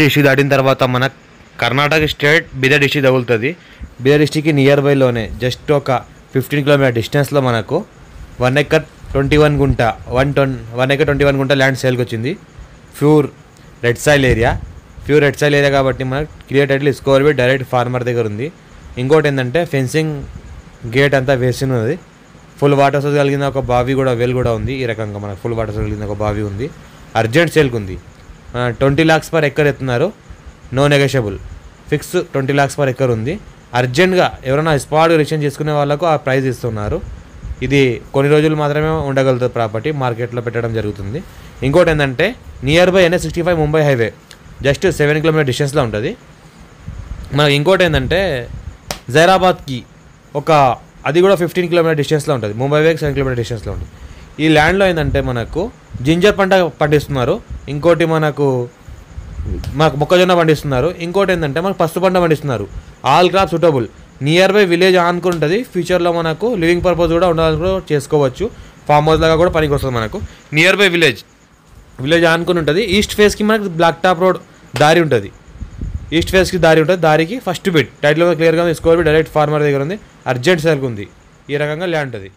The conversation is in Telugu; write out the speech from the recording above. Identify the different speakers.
Speaker 1: డిస్ట్రిక్ట్ దాటిన తర్వాత మన కర్ణాటక స్టేట్ బీదర్ డిస్ట్రిక్ట్ తగులుతుంది. బీదర్ డిస్ట్రిక్ట్కి నియర్ బైలోనే జస్ట్ ఒక 15 కిలోమీటర్ డిస్టెన్స్లో మనకు 1 ఎకర్ 21 గుంట 1 ఎకర్ 21 గుంట ల్యాండ్ సేల్కి వచ్చింది. ప్యూర్ రెడ్ సాయిల్ ఏరియా కాబట్టి మనకు clear title score direct farmer దగ్గర ఉంది. ఇంకోటి ఏంటంటే ఫెన్సింగ్ గేట్ అంతా వేసి ఉన్నది. ఫుల్ వాటర్ సోర్స్ కలిగిన ఒక బావి కూడా వెల్ కూడా ఉంది. ఈ రకంగా మనకు ఫుల్ వాటర్ సోర్స్ కలిగిన ఒక బావి ఉంది. అర్జెంట్ సేల్కి ఉంది. 20 lakhs per ఎకర్ ఎత్తున్నారు. No negotiable, fix 20 lakhs per acre ఉంది. అర్జెంట్గా ఎవరైనా స్పాట్ రిజిస్ట్రేషన్ చేసుకునే వాళ్ళకు ఆ ప్రైస్ ఇస్తున్నారు. ఇది కొన్ని రోజులు మాత్రమే ఉండగలుగుతుంది. ప్రాపర్టీ మార్కెట్లో పెట్టడం జరుగుతుంది. ఇంకోటి ఏంటంటే nearby NH65 Mumbai highway just 7 kilometre డిస్టెన్స్లో ఉంటుంది. మనకి ఇంకోటి ఏంటంటే జైరాబాద్కి అది కూడా 15 కిలోమీటర్ డిస్టెన్స్లో ఉంటుంది. ముంబై హైవేకి 7 కిలోమీటర్ డిస్టెన్స్లో ఉంటుంది. ఈ ల్యాండ్లో ఏంటంటే మనకు జింజర్ పంట పండిస్తున్నారు. ఇంకోటి మనకు మొక్కజొన్న పండిస్తున్నారు. ఇంకోటి ఏంటంటే మనకు పసుపు పంట పండిస్తున్నారు. All crop suitable. Nearby village ఆనుకుంటుంది. ఫ్యూచర్లో మనకు లివింగ్ పర్పస్ కూడా ఉండాలని చేసుకోవచ్చు. ఫామ్ హౌస్ లాగా కూడా పనికి వస్తుంది. మనకు నియర్ బై విలేజ్ ఆనుకుని ఉంటుంది. ఈస్ట్ ఫేస్కి మనకు బ్లాక్ టాప్ రోడ్ దారి ఉంటుంది. దారికి ఫస్ట్ బిట్ టైటిల్ క్లియర్గా ఉంది. స్కోర్ బిట్ డైరెక్ట్ ఫార్మర్ దగ్గర ఉంది. అర్జెంట్ సేల్కి ఉంది. ఈ రకంగా ల్యాండ్ ఉంటుంది.